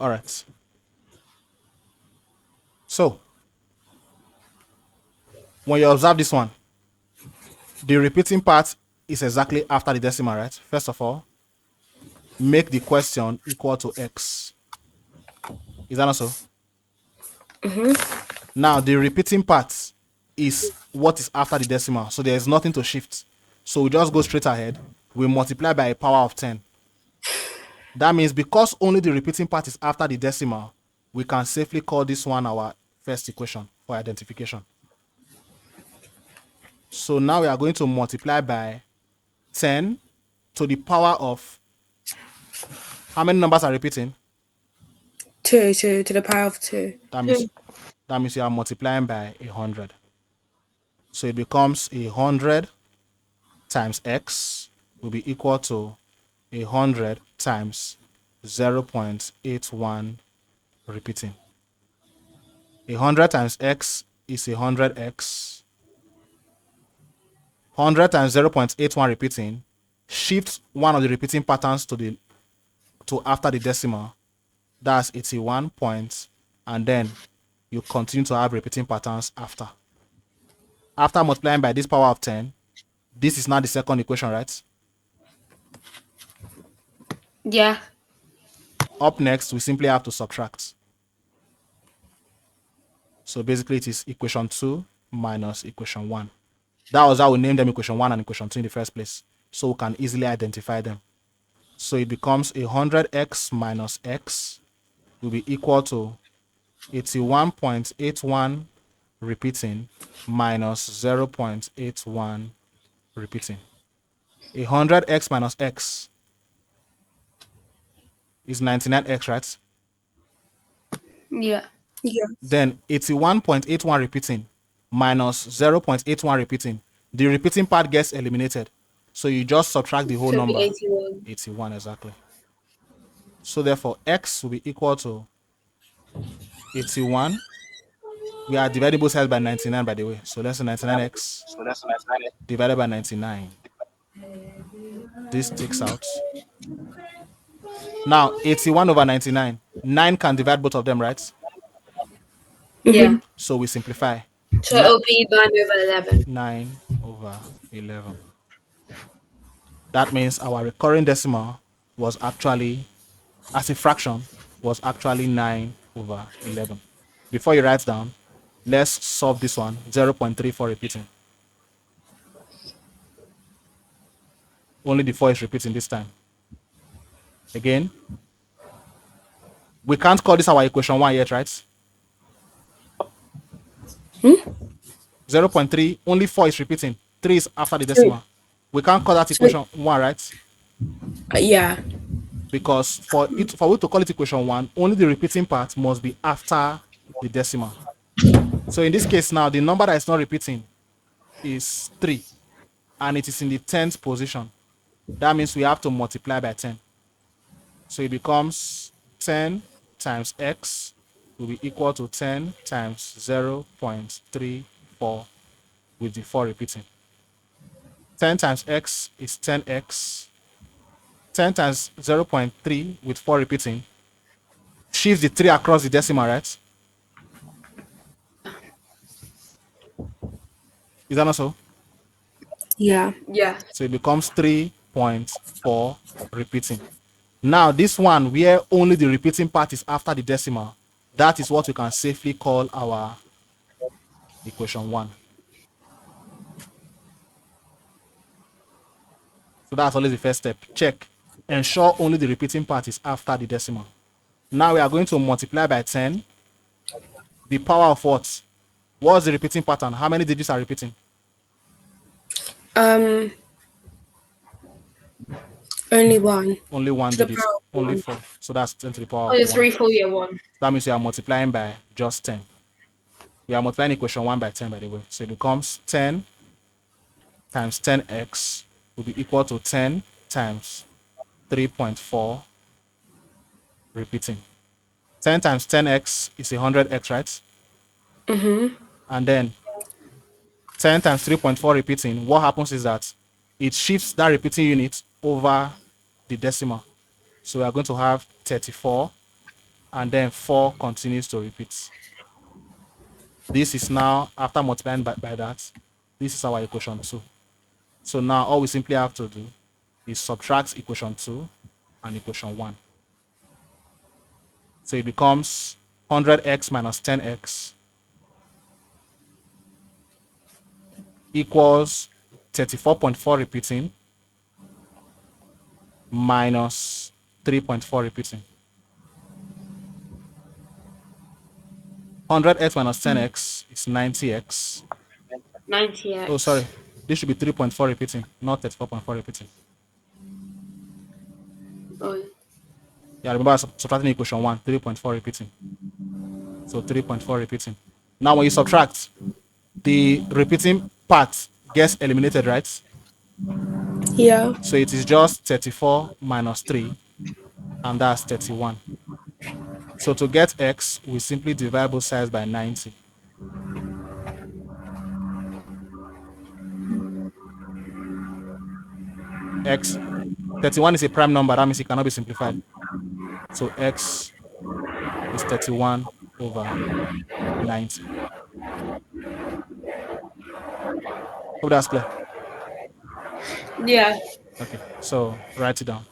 All right. So when you observe this one, the repeating part is exactly after the decimal, right? First of all, make the question equal to x. Is that not so? Now, the repeating part is what is after the decimal. So there is nothing to shift. So we just go straight ahead. We multiply by a power of 10. That means because only the repeating part is after the decimal, we can safely call this one our first equation for identification. So now we are going to multiply by 10 to the power of, how many numbers are repeating? 2 to the power of 2. That means you are multiplying by 100. So it becomes 100 times x will be equal to 100 times 0.81 repeating. 100 times x is 100x. 100 times 0.81 repeating. Shift one of the repeating patterns to after the decimal. That's 81 points. And then you continue to have repeating patterns after. After multiplying by this power of 10, this is now the second equation, right? Yeah. Up next, we simply have to subtract. So basically, it is equation 2 minus equation 1. That was how we named them equation 1 and equation 2 in the first place. So we can easily identify them. So it becomes 100x minus x will be equal to 81.81 repeating minus 0.81 repeating. 100x minus x is 99x, right? Yeah. Yeah. Then 81.81 repeating minus 0.81 repeating. The repeating part gets eliminated. So you just subtract the whole So number. 81. 81 exactly. So therefore, x will be equal to 81. We are dividing both sides by 99, by the way. So let's say 99x divided by 99. This takes out. Now, 81 over 99. 9 can divide both of them, right? Yeah. So we simplify. So it'll be 9 over 11. 9 over 11. That means our recurring decimal was actually, as a fraction, was actually 9 over 11. Before you write down, let's solve this one. 0.34 repeating. Only the 4 is repeating this time. Again, we can't call this our equation 1 yet, right? 0.3, only 4 is repeating. 3 is after the decimal. We can't call that equation 1, right? Yeah. Because for we to call it equation 1, only the repeating part must be after the decimal. So in this case now, the number that is not repeating is 3. And it is in the 10th position. That means we have to multiply by 10. So it becomes 10 times x will be equal to 10 times 0.34 with the 4 repeating. 10 times x is 10x. 10 times 0.3 with 4 repeating. Shift the 3 across the decimal, right? Is that not so? Yeah. Yeah. So it becomes 3.4 repeating. Now, this one where only the repeating part is after the decimal, that is what we can safely call our equation 1. So that's always the first step. Check. Ensure only the repeating part is after the decimal. Now we are going to multiply by 10. The power of what? What's the repeating pattern? How many digits are repeating? Only 1. Only 1 To the digit. power of Only 1. 4. So that's 10 to the power Oh, of it's 1. 3, 4, yeah, 1. That means you are multiplying by just 10. We are multiplying equation 1 by 10, by the way. So it becomes 10 times 10x will be equal to 10 times 3.4 repeating. 10 times 10x is 100x, right? And then 10 times 3.4 repeating, what happens is that it shifts that repeating unit over the decimal. So we are going to have 34 and then 4 continues to repeat. This is now, after multiplying by that, this is our equation 2. So now all we simply have to do is subtract equation 2 and equation 1. So it becomes 100x minus 10x equals 34.4 repeating minus 3.4 repeating. 100x minus 10x is 90x. 90x. Oh, sorry. This should be 3.4 repeating, not 34.4 repeating. Oh. Yeah, remember subtracting equation 1, 3.4 repeating. So 3.4 repeating. Now when you subtract, the repeating part gets eliminated, right? Yeah. So it is just 34 minus 3, and that's 31. So to get x, we simply divide both sides by 90. X, 31 is a prime number, that means it cannot be simplified. So x is 31 over 90. Hope that's clear. Yeah. Okay, so write it down.